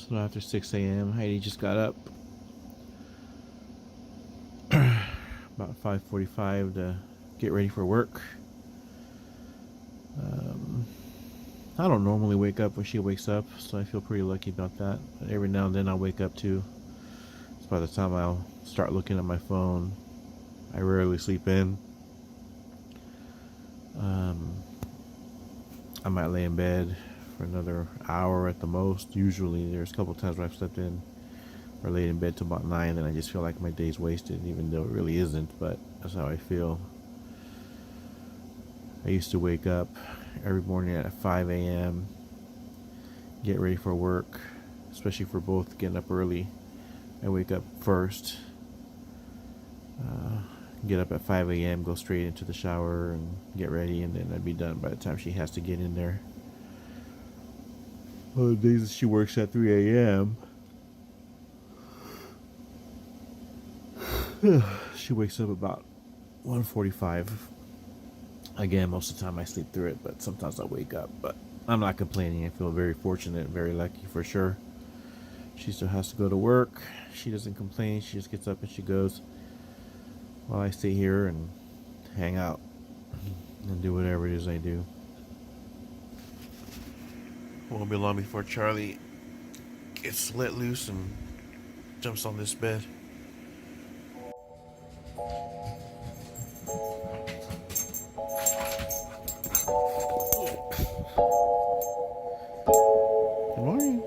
It's after 6 a.m. Heidi just got up about 5:45 to get ready for work. I don't normally wake up when she wakes up, so I feel pretty lucky about that. But every now and then I'll wake up too. So by the time I'll start looking at my phone, I rarely sleep in. I might lay in bed for another hour at the most. Usually there's a couple times where I've slept in or laid in bed till about 9, and I just feel like my day's wasted, even though it really isn't, but that's how I feel. I used to wake up every morning at 5 a.m., get ready for work, especially for both getting up early. I wake up first, get up at 5 a.m., go straight into the shower and get ready, and then I'd be done by the time she has to get in there. Well, the days that she works at 3 a.m., she wakes up about 1:45. Again, most of the time I sleep through it, but sometimes I wake up. But I'm not complaining. I feel very fortunate, very lucky for sure. She still has to go to work. She doesn't complain. She just gets up and she goes, while I stay here and hang out and do whatever it is I do. Won't be long before Charlie gets let loose and jumps on this bed. Good morning.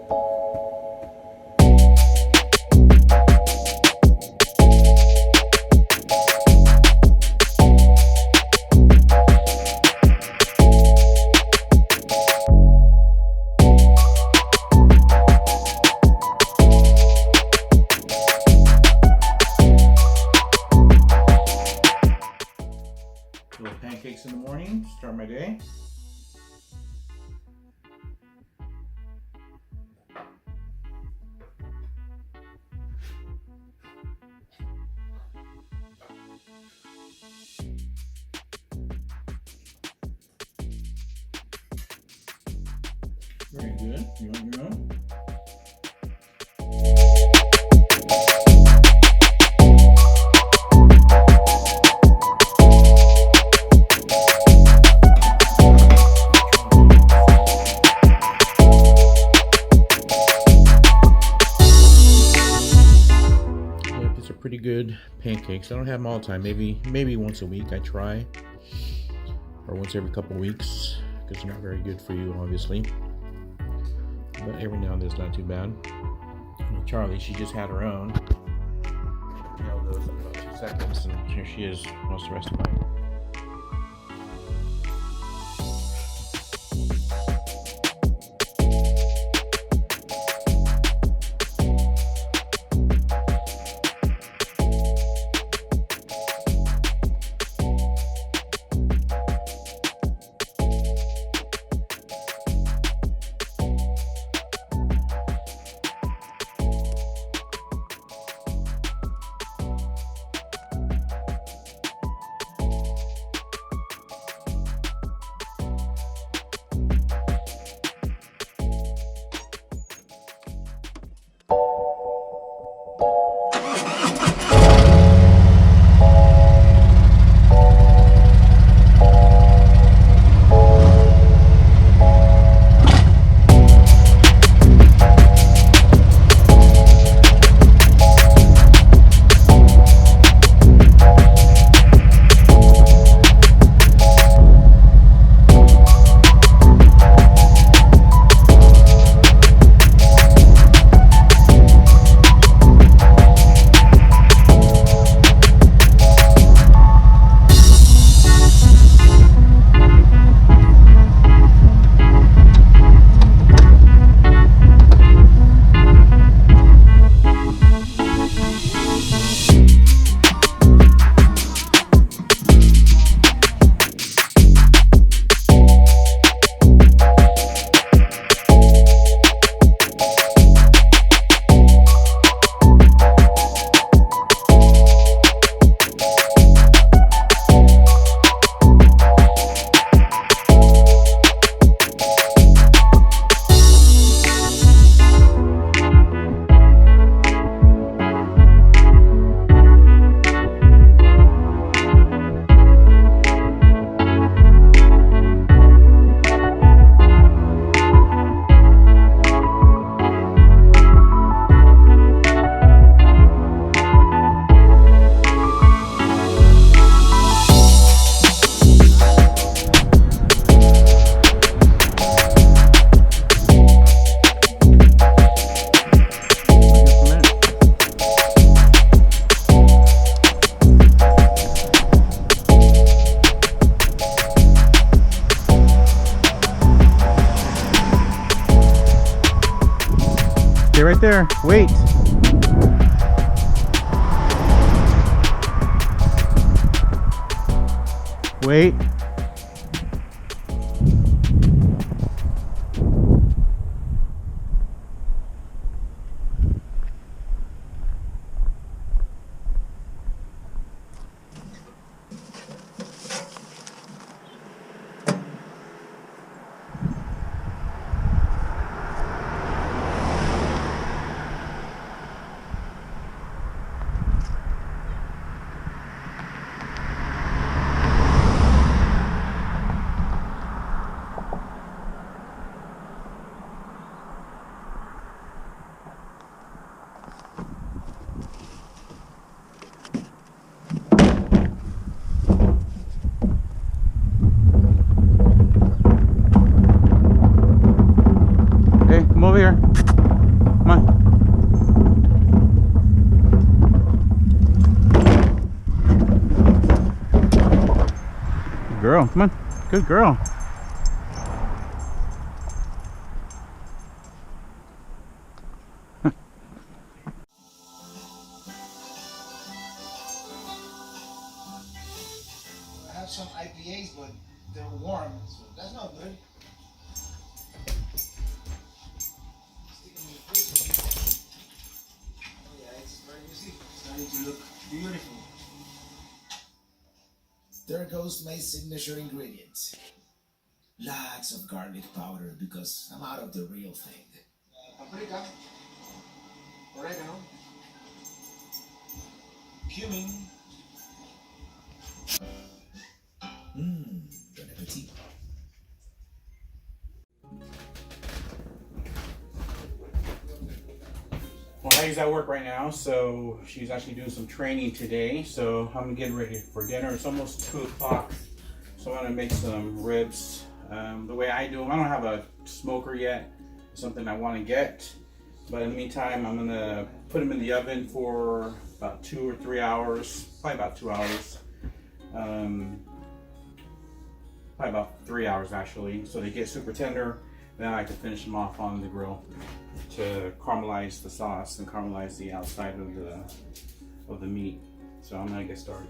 Little pancakes in the morning, start my day. Very good. You want your own? These are pretty good pancakes. I don't have them all the time. Maybe once a week I try, or once every couple of weeks, because they're not very good for you, obviously. But every now and then it's not too bad. And Charlie, she just had her own. Held those in about 2 seconds, and here she is. Wants the rest of mine. right there. Wait. Wait. Hey, come over here. Come on. Good girl. Come on. Good girl. I have some IPAs, but they're warm, so that's not good. Stick them in the fridge. Oh yeah, it's very easy. It's starting to look beautiful. There goes my signature ingredient. Lots of garlic powder because I'm out of the real thing. Paprika, oregano, cumin. Bon appetit. Well, Heidi's at work right now, so she's actually doing some training today. So I'm getting ready for dinner. It's almost 2 o'clock, so I'm gonna make some ribs. The way I do them, I don't have a smoker yet. It's something I want to get, but in the meantime, I'm gonna put them in the oven for about 2 or 3 hours, probably about 2 hours. Probably about 3 hours actually, so they get super tender. Then I can finish them off on the grill to caramelize the sauce and caramelize the outside of the meat. So I'm gonna get started.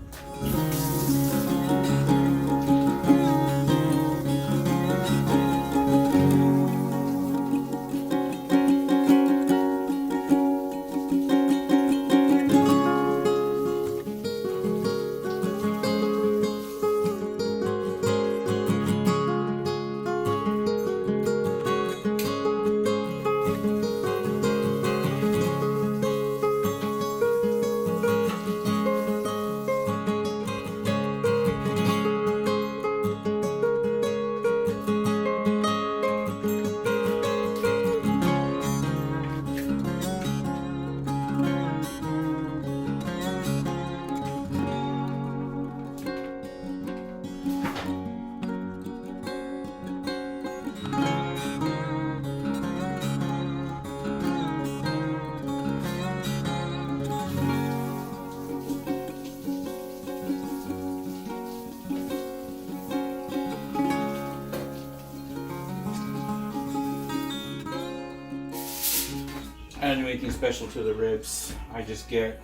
I don't do anything special to the ribs. I just get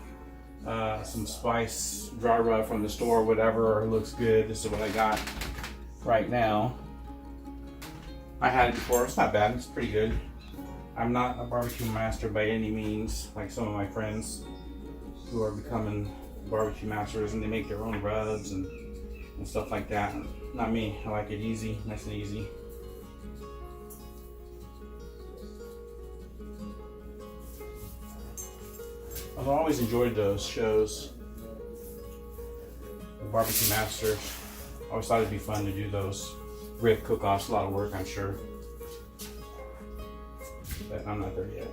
some spice, dry rub from the store, whatever looks good. This is what I got right now. I had it before. It's not bad. It's pretty good. I'm not a barbecue master by any means, like some of my friends who are becoming barbecue masters and they make their own rubs and stuff like that. Not me. I like it easy, nice and easy. I've always enjoyed those shows, the Barbecue Master. I always thought it'd be fun to do those rib cook-offs. A lot of work, I'm sure, but I'm not there yet.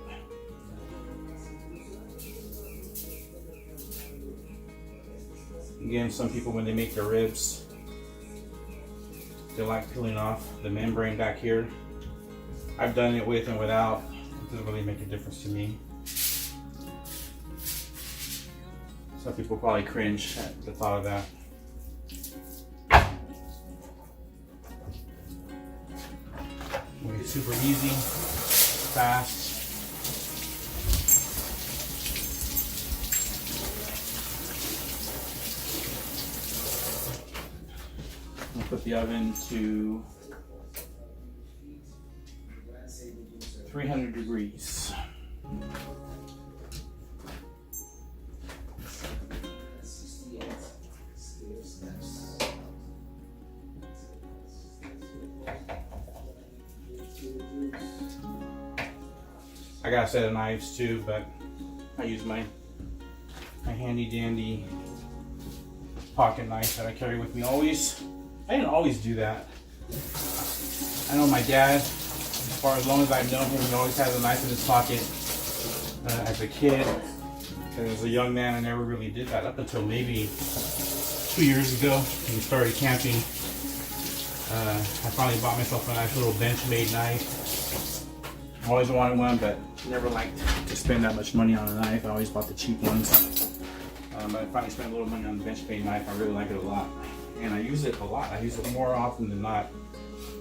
Again, some people, when they make their ribs, they like peeling off the membrane back here. I've done it with and without. It doesn't really make a difference to me. Some people probably cringe at the thought of that. Make it super easy, fast. I'll put the oven to 300 degrees. I got a set of knives too, but I use my handy dandy pocket knife that I carry with me always. I didn't always do that. I know my dad, as long as I've known him, he always has a knife in his pocket. As a kid, and as a young man, I never really did that up until maybe 2 years ago when we started camping. I finally bought myself a nice little Benchmade knife. I always wanted one, but never liked to spend that much money on a knife. I always bought the cheap ones. But I finally spent a little money on the Benchmade knife. I really like it a lot. And I use it a lot. I use it more often than not.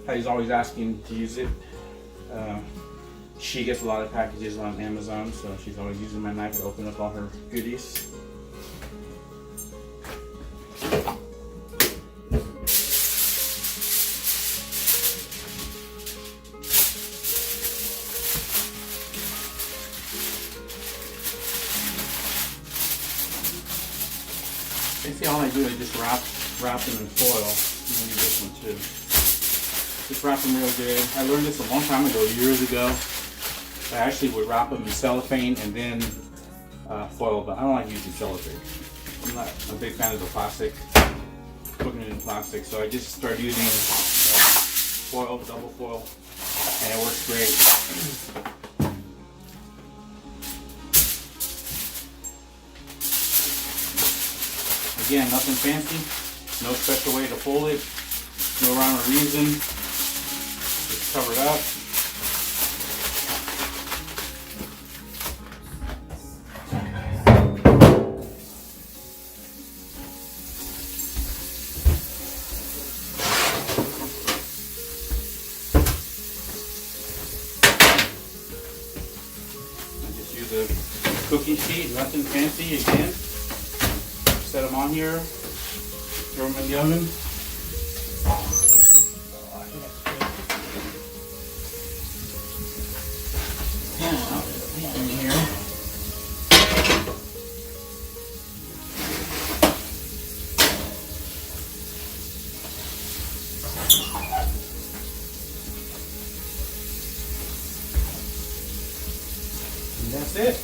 Heidi's always asking to use it. She gets a lot of packages on Amazon, so she's always using my knife to open up all her goodies. Basically all I do is just wrap them in foil. Maybe this one too. Just wrap them real good. I learned this a long time ago, years ago. I actually would wrap them in cellophane and then foil, but I don't like using cellophane. I'm not a big fan of the plastic, putting it in plastic, so I just started using foil, double foil, and it works great. Again, nothing fancy, no special way to fold it, no rhyme or reason, just cover it up. I just use a cookie sheet, nothing fancy again. Set them on here, throw them in the oven. Yeah, in here. And that's it.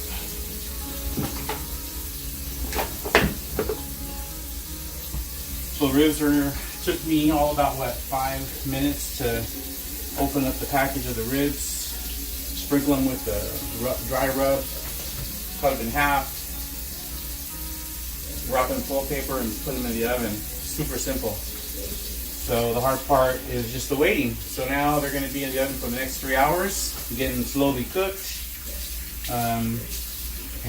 So ribs took me all about 5 minutes to open up the package of the ribs, sprinkle them with the dry rub, cut them in half, wrap them in foil paper and put them in the oven. Super simple. So the hard part is just the waiting. So now they're going to be in the oven for the next 3 hours, getting slowly cooked. And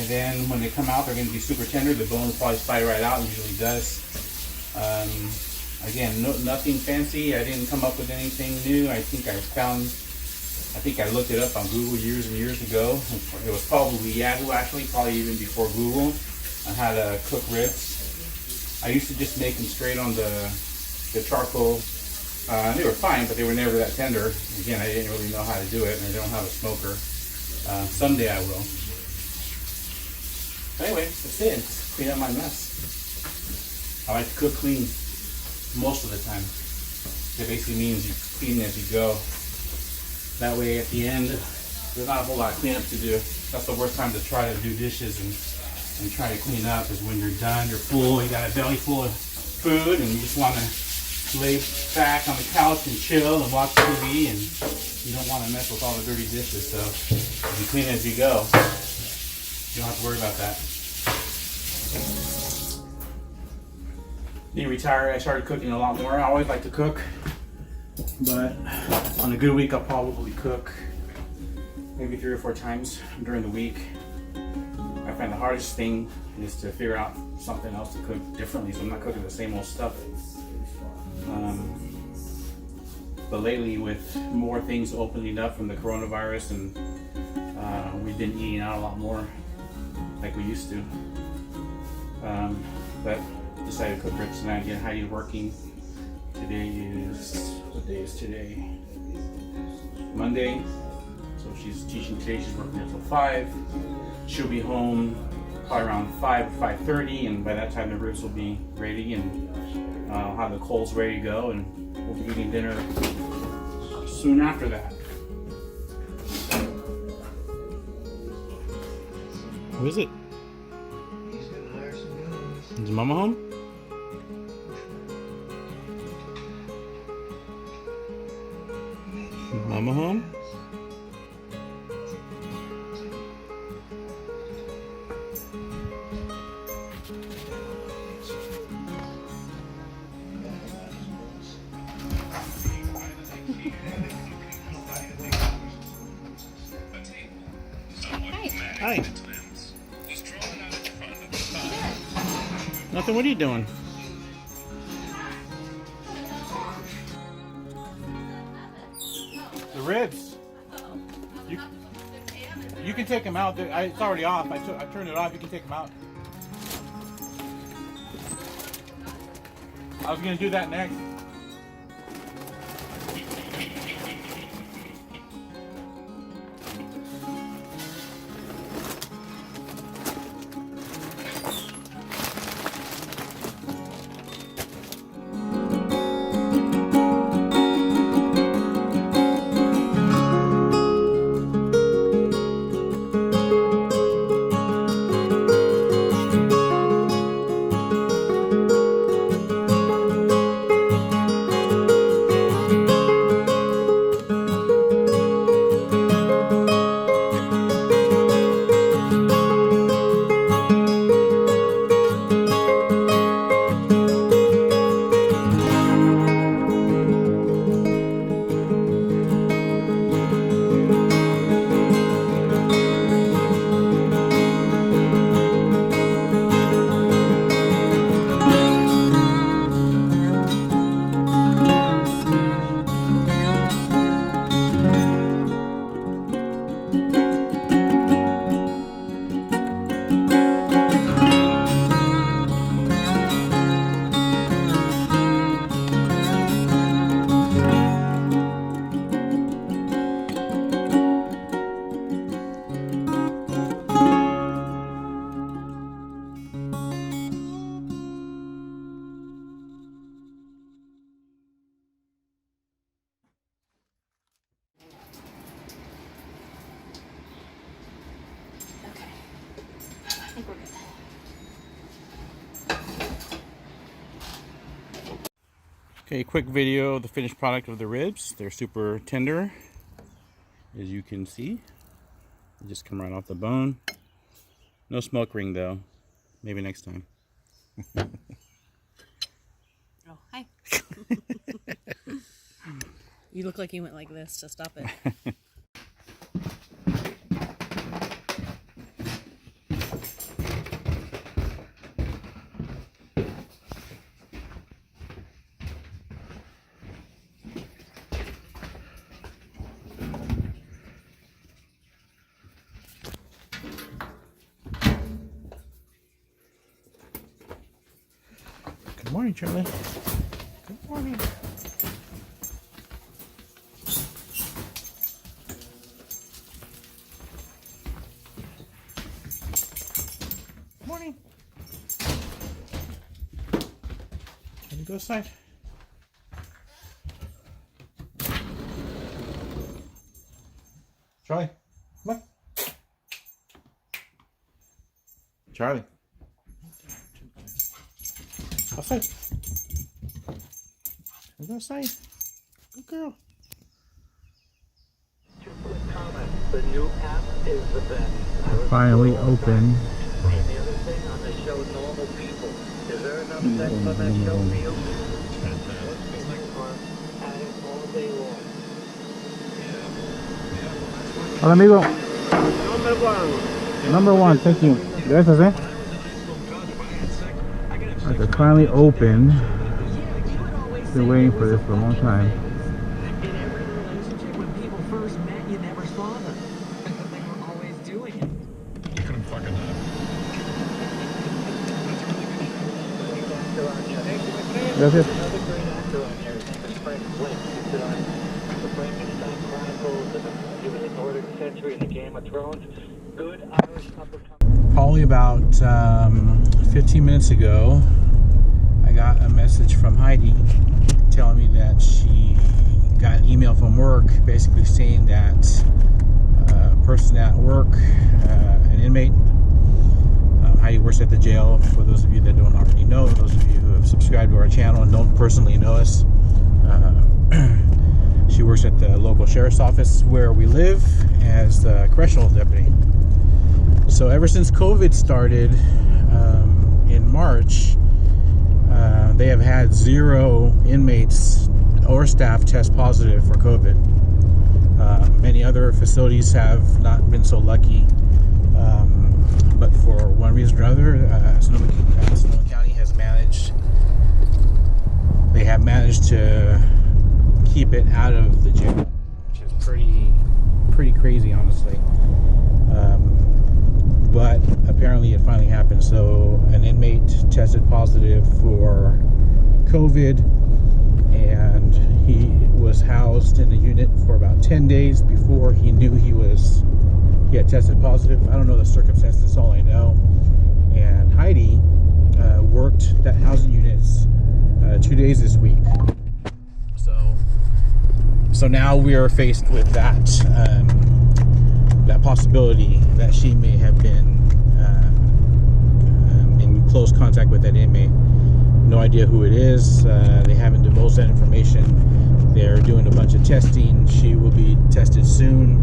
then when they come out, they're going to be super tender. The bone will probably slide right out, usually does. Again, nothing fancy. I didn't come up with anything new. I think I looked it up on Google years and years ago. It was probably Yahoo, actually, probably even before Google, on how to cook ribs. I used to just make them straight on the charcoal. They were fine, but they were never that tender. Again, I didn't really know how to do it, and I don't have a smoker. Someday I will. Anyway, that's it. Just clean up my mess. I like to cook clean most of the time. It basically means you clean as you go. That way at the end, there's not a whole lot of cleanup to do. That's the worst time to try to do dishes and try to clean up is when you're done, you're full, you got a belly full of food, and you just want to lay back on the couch and chill and watch TV, and you don't want to mess with all the dirty dishes. So if you clean as you go, you don't have to worry about that. Being retired, I started cooking a lot more. I always like to cook, but on a good week, I'll probably cook maybe 3 or 4 times during the week. I find the hardest thing is to figure out something else to cook differently, so I'm not cooking the same old stuff. But lately, with more things opening up from the coronavirus, and we've been eating out a lot more like we used to. But decided to cook ribs tonight, get Heidi working. Today is, what day is today? Monday. So she's teaching today, she's working until 5. She'll be home probably around 5 or 5:30, and by that time the ribs will be ready, and I'll have the coals ready to go, and we'll be eating dinner soon after that. Who is it? Is Mama home? Is Mama home? Hi. Nothing. What are you doing? The ribs. You can take them out. It's already off. I turned it off. You can take them out. I was gonna do that next. Okay, quick video of the finished product of the ribs. They're super tender, as you can see. They just come right off the bone. No smoke ring though. Maybe next time. Oh, hi. You look like you went like this to stop it. Good morning, Charlie. Good morning. Morning. Can you go outside? Charlie, come on. Charlie. Outside. Go outside. Good girl. The new app is the best. Finally open. And the other thing on the show, Normal People. Is there enough sex on that show for you? At it all day long. Hola, amigo. Number one, thank you. Gracias, eh? Alright, they're finally open. Been waiting for this for a long time. In every relationship, when people first met, you never saw them. They were always doing it. You couldn't fucking Gracias. Another great actor on history in the Game of Thrones. Good Irish uppercut. Probably about 15 minutes ago, I got a message from Heidi telling me that she got an email from work basically saying that a person at work, an inmate, Heidi works at the jail. For those of you that don't already know, those of you who have subscribed to our channel and don't personally know us, she works at the local sheriff's office where we live as the correctional deputy. So ever since COVID started in March, they have had 0 inmates or staff test positive for COVID. Many other facilities have not been so lucky, but for one reason or another, Sonoma County has managed. They have managed to keep it out of the jail, which is pretty crazy, honestly. But apparently it finally happened. So an inmate tested positive for COVID, and he was housed in the unit for about 10 days before he knew he had tested positive. I don't know the circumstances, that's all I know. And Heidi worked that housing units 2 days this week. So now we are faced with that possibility that she may have been in close contact with that inmate. No idea who it is. They haven't divulged that information. They're doing a bunch of testing. She will be tested soon.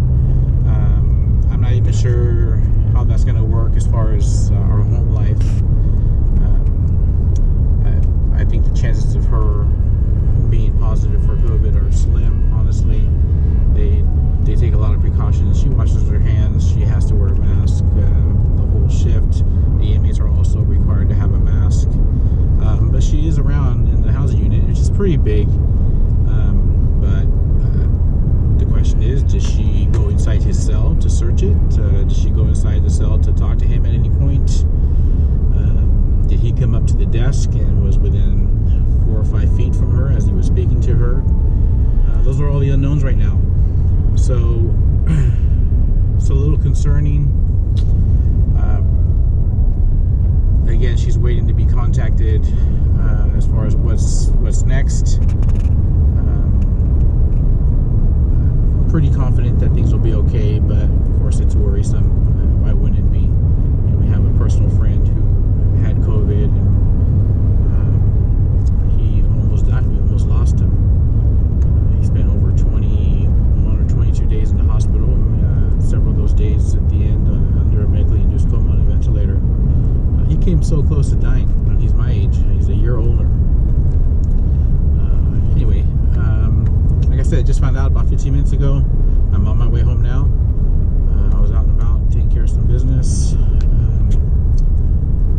I'm not even sure how that's going to work as far as our home life. I think the chances of her being positive for COVID are slim, honestly. They take a lot of precautions. She washes her hands. She has to wear a mask the whole shift. The inmates are also required to have a mask. But she is around in the housing unit, which is pretty big. But the question is, does she go inside his cell to search it? Does she go inside the cell to talk to him at any point? Did he come up to the desk and was within 4 or 5 feet from her as he was speaking to her? Those are all the unknowns right now. So it's a little concerning. Again, she's waiting to be contacted as far as what's next. I'm pretty confident that things will be okay, but of course it's worrisome. Why wouldn't it be? And we have a personal friend who had COVID, and he almost died. We almost lost him. He spent over 21 or 22 days in the hospital. Several of those days at the end under a medically induced coma on a ventilator. He came so close to dying. He's my age. He's a year older. Anyway, like I said, just found out about 15 minutes ago. I'm on my way home now. I was out and about taking care of some business.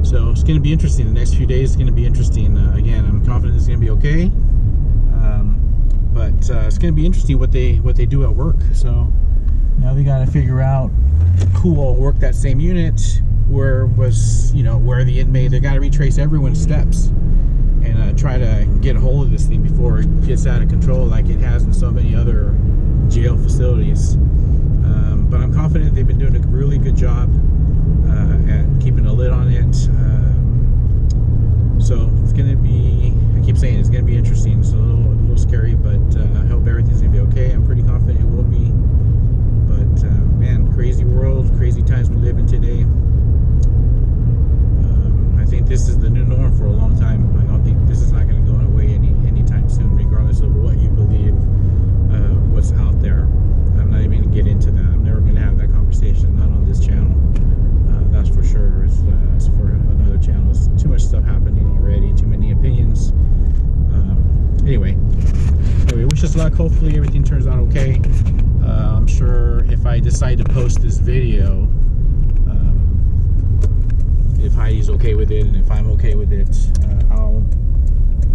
So it's going to be interesting. The next few days is going to be interesting. Again, I'm confident it's going to be okay. But it's going to be interesting what they do at work. So now we got to figure out who will work that same unit. Where the inmate, they got to retrace everyone's steps and try to get a hold of this thing before it gets out of control like it has in so many other jail facilities. But I'm confident they've been doing a really good job at keeping a lid on it. So it's going to be, I keep saying it's going to be interesting. It's a little scary, but I hope everything's going to be okay. I'm pretty confident it will be. But man, crazy world, crazy times we live in today. I think this is the new norm for a long time. I don't think this is not going to go away anytime soon, regardless of what you believe, what's out there. I'm not even going to get into that. I'm never going to have that conversation, not on this channel. That's for sure. It's for another channel. There's too much stuff happening already, too many opinions. Anyway, wish us luck. Hopefully everything turns out okay. I'm sure if I decide to post this video, if Heidi's okay with it and if I'm okay with it, I'll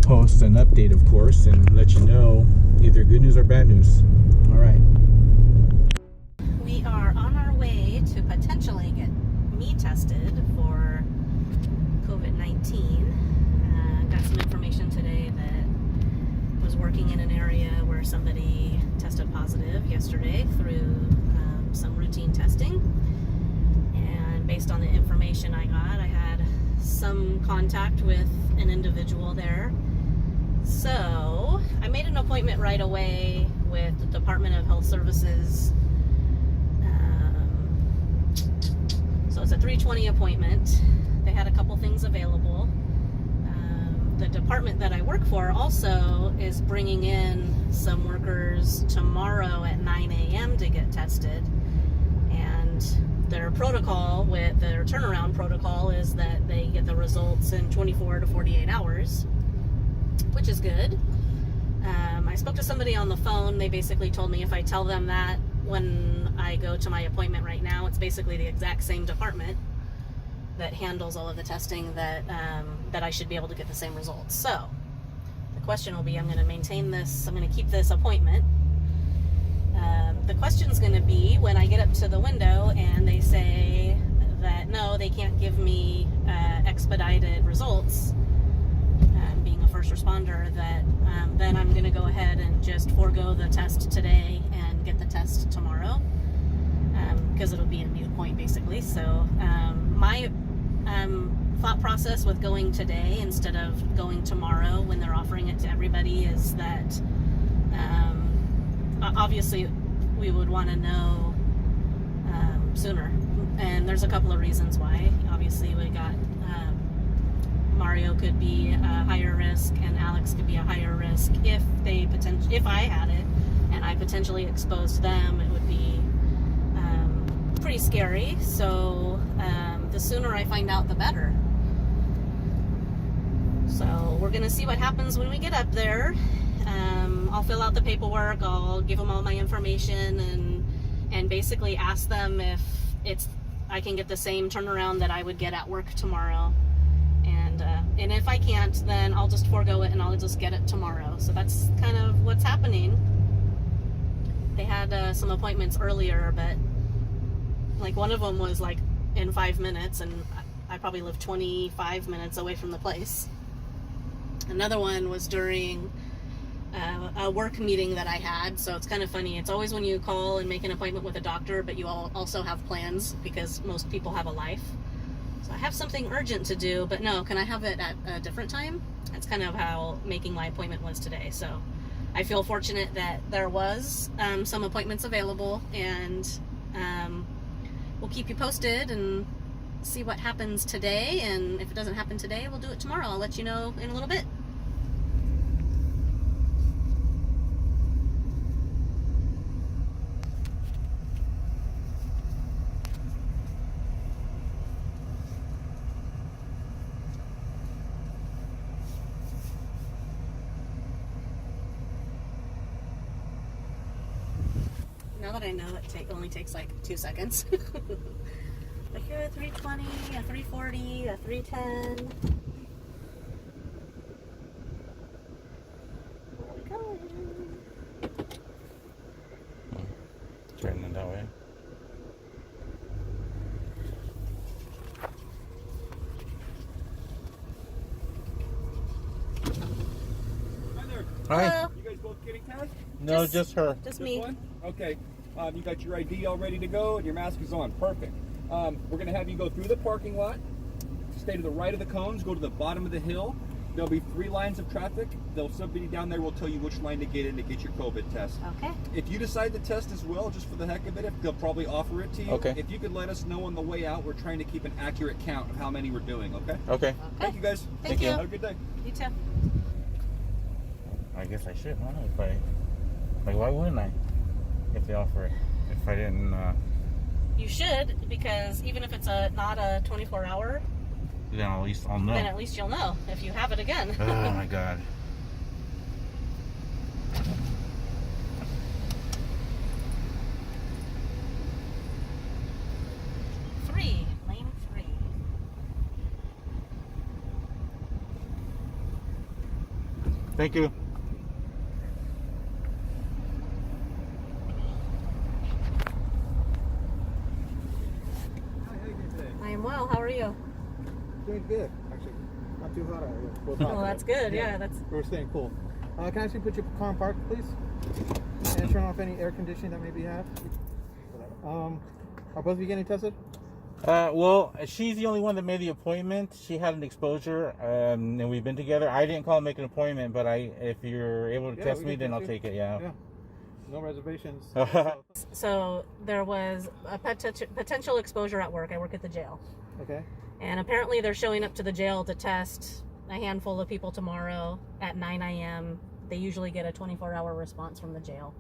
post an update, of course, and let you know either good news or bad news. All right. We are on our way to potentially get me tested for COVID-19. Got some information today that was working in an area where somebody tested positive yesterday through some routine testing. And based on the information I got, I had some contact with an individual there. So I made an appointment right away with the Department of Health Services. So it's a 3:20 appointment. They had a couple things available. The department that I work for also is bringing in some workers tomorrow at 9 a.m. to get tested. And their protocol, with their turnaround protocol, is that they get the results in 24 to 48 hours, which is good. I spoke to somebody on the phone. They basically told me if I tell them that when I go to my appointment right now, it's basically the exact same department that handles all of the testing, that I should be able to get the same results. So the question will be, I'm going to maintain this, I'm going to keep this appointment. The question is going to be when I get up to the window and they say that no, they can't give me expedited results, being a first responder, that then I'm going to go ahead and just forego the test today and get the test tomorrow, because it'll be a moot point basically. So my thought process with going today instead of going tomorrow when they're offering it to everybody is that obviously we would want to know sooner, and there's a couple of reasons why. Obviously we got Mario could be a higher risk and Alex could be a higher risk. If I had it and I potentially exposed them, it would be pretty scary. So the sooner I find out, the better. So we're gonna see what happens when we get up there. I'll fill out the paperwork, I'll give them all my information, and basically ask them if I can get the same turnaround that I would get at work tomorrow. And if I can't, then I'll just forego it and I'll just get it tomorrow. So that's kind of what's happening. They had some appointments earlier, but like one of them was like in 5 minutes, and I probably live 25 minutes away from the place. Another one was during a work meeting that I had. So it's kind of funny. It's always when you call and make an appointment with a doctor, but you also have plans, because most people have a life. So I have something urgent to do, but no, can I have it at a different time? That's kind of how making my appointment was today. So I feel fortunate that there was some appointments available, and we'll keep you posted and see what happens today. And if it doesn't happen today, we'll do it tomorrow. I'll let you know in a little bit. Now that I know it only takes like 2 seconds. Like here, a 320, a 340, a 310. Where are we going? Turning it that way. Hi there. Hi. Hello. You guys both getting tested? No, just her. Just Just me. one? Okay. You got your ID all ready to go and your mask is on. Perfect. We're going to have you go through the parking lot, stay to the right of the cones, go to the bottom of the hill. There'll be 3 lines of traffic. Somebody down there will tell you which line to get in to get your COVID test. Okay. If you decide to test as well, just for the heck of it, they'll probably offer it to you. Okay. If you could let us know on the way out, we're trying to keep an accurate count of how many we're doing, okay? Okay. Thank you guys. Thank you. Have a good day. You too. I guess I should, huh? Why wouldn't I? If they offer it. If I didn't, You should, because even if it's not a 24-hour, then at least I'll know. then at least you'll know if you have it again. Oh my god. Lane 3. Thank you. How are you doing today? I am well. How are you? Doing good, actually. Not too hot out here. Well, it's hot Well, that's good. Yeah, today. that's. We're staying cool. Can I actually put your car in park, please? And turn off any air conditioning that maybe you have? Are both of you getting tested? Well, she's the only one that made the appointment. She had an exposure, and we've been together. I didn't call and make an appointment, but if you're able to Yeah, test we me, can then test I'll you. take it. Yeah. Yeah. No reservations. So there was a potential exposure at work. I work at the jail. Okay. And apparently they're showing up to the jail to test a handful of people tomorrow at 9 a.m. They usually get a 24-hour response from the jail.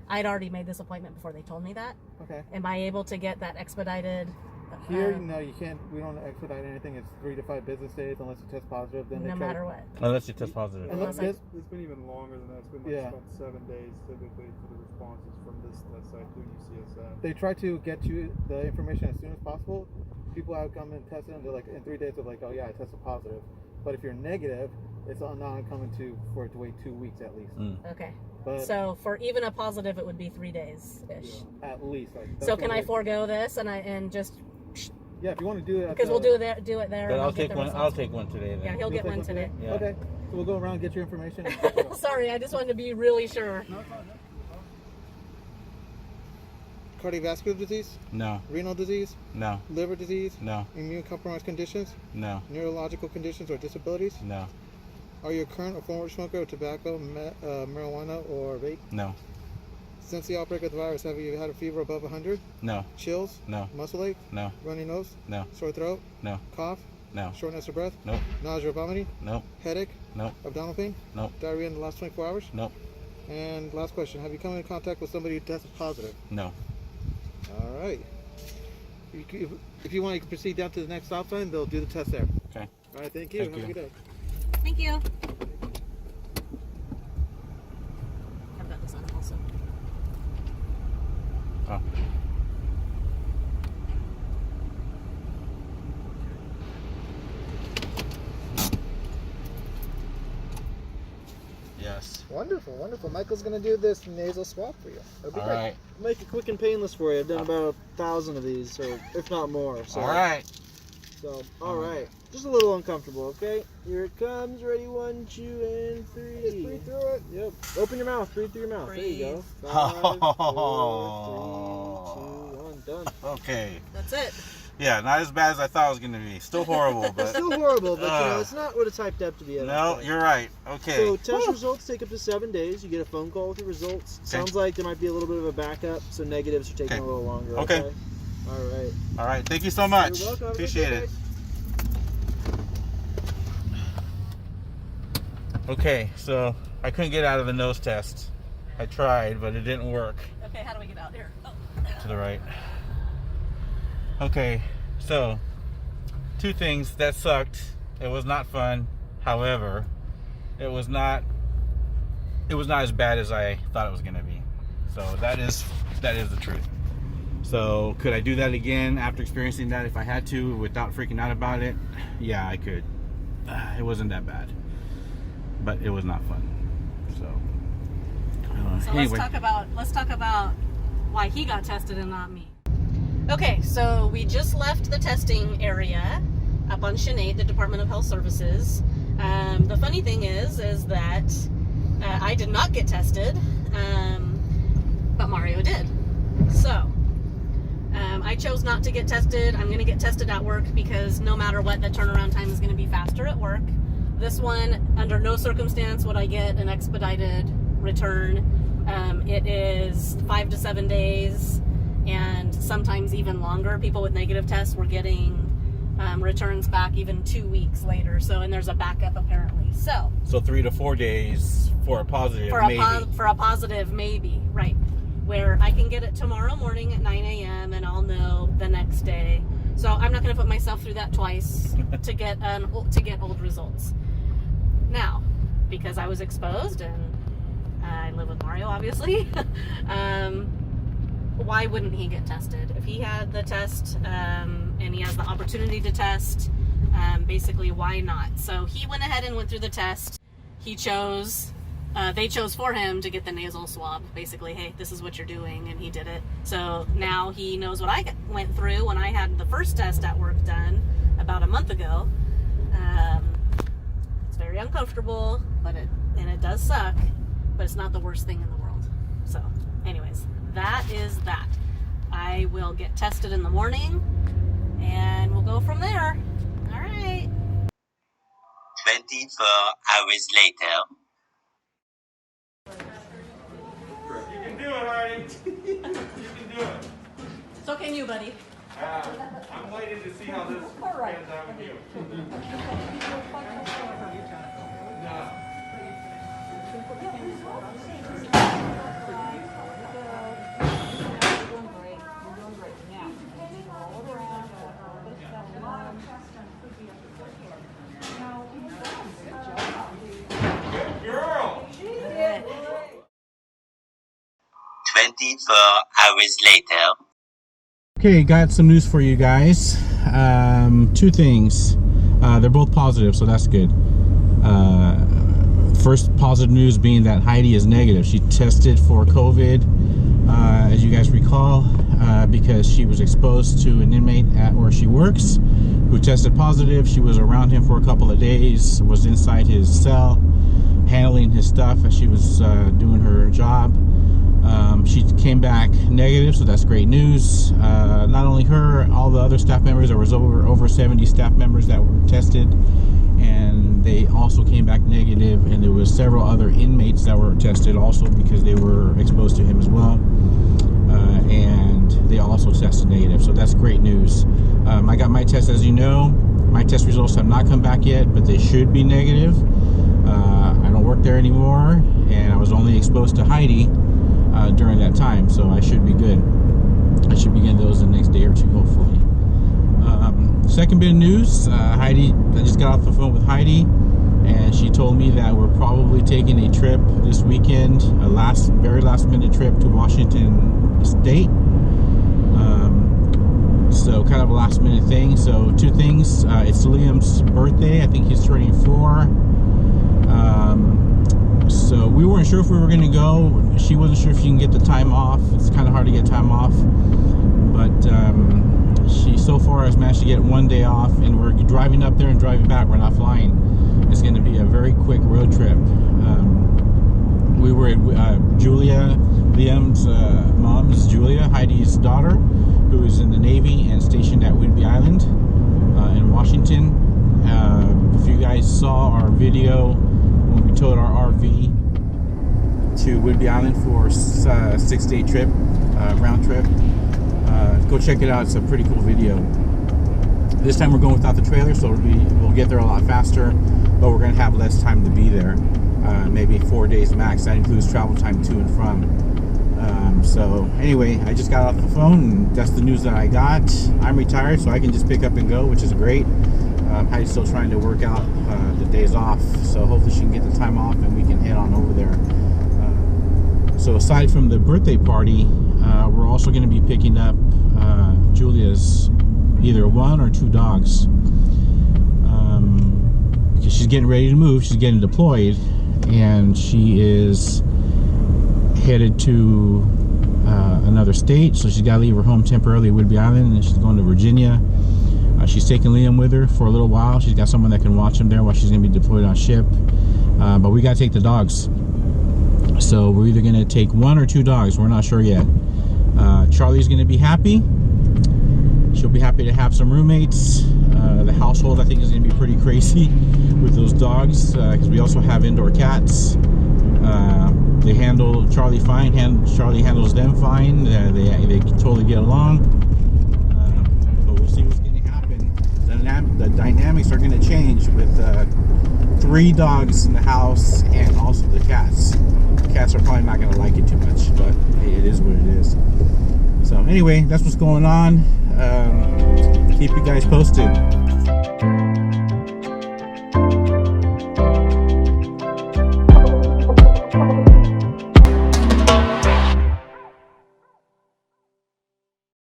I'd already made this appointment before they told me that. Okay. Am I able to get that expedited? Here, no, you can't. We don't expedite anything. It's 3 to 5 business days unless you test positive. Then No matter what. Unless you test positive. Unless Unless it's been even longer than that. It's been Yeah. about 7 days typically for the responses from this test site through UCSF. they try to get you the information as soon as possible. People have come and tested, and they're like, in 3 days, they're like, oh yeah, I tested positive. But if you're negative, it's not uncommon for it to wait 2 weeks at least. Okay. But So for even a positive, it would be 3 days ish. at least. Like, So that's can what I they- forego this and just Yeah, if you want to do it. because we'll do it there But and I'll get take the one. results. I'll take one today. Then. Yeah, he'll get one today. Yeah. Okay. So we'll go around and get your information. And check it out. Sorry, I just wanted to be really sure. Cardiovascular disease, No. renal disease, No. liver disease, No. immune compromised conditions, No. neurological conditions or disabilities. No. Are you a current or former smoker of tobacco, marijuana, or vape? No. Since the outbreak of the virus, have you had a fever above 100? No. Chills? No. Muscle ache? No. Runny nose? No. Sore throat? No. Cough? No. Shortness of breath? Nope. Nausea or vomiting? Nope. Headache? Nope. Abdominal pain? Nope. Diarrhea in the last 24 hours? Nope. And last question, have you come in contact with somebody who tested positive? No. All right. If you want, you can proceed down to the next stop sign. They'll do the test there. Okay. All right, thank you. Thank Have you. a good day. Thank you. I've got this on also. Oh. Yes. Wonderful, wonderful. Michael's gonna do this nasal swab for you. It'll be All great. right. Make it quick and painless for you. I've done about 1,000 of these, or if not more. So, All right. So, all right. Just a little uncomfortable, okay? Here it comes. Ready? 1, 2, and 3. Just breathe through it. Yep. Open your mouth. Breathe through your mouth. There you go. 5, 4, 3, 2, 1. Done. Okay. That's it. Yeah, not as bad as I thought it was gonna be. Still horrible, but Still horrible, but you know, it's not what it's hyped up to be. no, you're right. Okay. So test results take up to 7 days. You get a phone call with your results. Sounds like there might be a little bit of a backup, so negatives are taking a little longer. Okay. All right. All right. Thank you so much. You're welcome. Have a good Appreciate day, it. guys. Okay, so I couldn't get out of the nose test. I tried, but it didn't work. Okay, how do we get out here? Oh. To the right. Okay, so 2 things that sucked. It was not fun. However, it was not as bad as I thought it was gonna be. So that is the truth. So could I do that again after experiencing that if I had to without freaking out about it? Yeah, I could. It wasn't that bad, but it was not fun. So So anyway. let's talk about why he got tested and not me. Okay, so we just left the testing area up on Sinead, the Department of Health Services. The funny thing is that I did not get tested, but Mario did. So I chose not to get tested. I'm going to get tested at work because no matter what, the turnaround time is going to be faster at work. This one, under no circumstance would I get an expedited return. It is 5 to 7 days, and sometimes even longer. People with negative tests were getting returns back even 2 weeks later. So, and there's a backup apparently. So 3 to 4 days for a positive, for a positive, maybe, right? Where I can get it tomorrow morning at 9 a.m. and I'll know the next day. So I'm not going to put myself through that twice to get old results. Now, because I was exposed and I live with Mario, obviously. Why wouldn't he get tested? If he had the test and he has the opportunity to test, basically, why not? So he went ahead and went through the test. They chose for him to get the nasal swab. Basically, hey, this is what you're doing, and he did it. So now he knows what I went through when I had the first test at work done about a month ago. It's very uncomfortable, but it does suck. But it's not the worst thing in the world. So, anyways, that is that. I will get tested in the morning and we'll go from there. All right. 24 hours later. You can do it, Heidi. You can do it. So can you, buddy. I'm waiting to see how this pans out with you. Good girl. 24 hours later. Okay, got some news for you guys. Two things. They're both positive, so that's good. First positive news being that Heidi is negative. She tested for COVID, as you guys recall, because she was exposed to an inmate at where she works who tested positive. She was around him for a couple of days, was inside his cell, handling his stuff as she was doing her job. She came back negative, so that's great news. Not only her, all the other staff members, there was over 70 staff members that were tested, and they also came back negative, and there was several other inmates that were tested also because they were exposed to him as well, and they also tested negative, so that's great news. I got my test, as you know. My test results have not come back yet, but they should be negative. I don't work there anymore, and I was only exposed to Heidi during that time, so I should be good. I should be getting those the next day or two, hopefully. Second bit of news, Heidi, I just got off the phone with Heidi, and she told me that we're probably taking a trip this weekend, a very last minute trip to Washington State. So kind of a last minute thing. So two things, it's Liam's birthday. I think he's turning 4. So we weren't sure if we were going to go. She wasn't sure if she can get the time off. It's kind of hard to get time off, but she so far has managed to get 1 day off, and we're driving up there and driving back. We're not flying. It's going to be a very quick road trip. We were at Julia, Liam's mom is Julia, Heidi's daughter, who is in the Navy and stationed at Whidbey Island in Washington. If you guys saw our video when we towed our RV to Whidbey Island for a 6-day trip, round trip, go check it out. It's a pretty cool video. This time we're going without the trailer, so we'll get there a lot faster, but we're going to have less time to be there. Maybe 4 days max. That includes travel time to and from. So anyway, I just got off the phone, and that's the news that I got. I'm retired, so I can just pick up and go, which is great. Heidi's still trying to work out the days off, so hopefully she can get the time off and we can head on over there. So aside from the birthday party, we're also going to be picking up Julia's either 1 or 2 dogs, because she's getting ready to move. She's getting deployed, and she is headed to another state, so she's got to leave her home temporarily at Whidbey Island, and she's going to Virginia. She's taking Liam with her for a little while. She's got someone that can watch him there while she's going to be deployed on ship. But we got to take the dogs. So we're either going to take 1 or 2 dogs. We're not sure yet. Charlie's going to be happy. She'll be happy to have some roommates. The household, I think, is going to be pretty crazy with those dogs, because we also have indoor cats. They handle Charlie fine. Charlie handles them fine. They totally get along. But we'll see what's going to happen. The dynamics are going to change with 3 dogs in the house and also the cats. The cats are probably not going to like it too much, but hey, it is what it is. So anyway, that's what's going on. Keep you guys posted.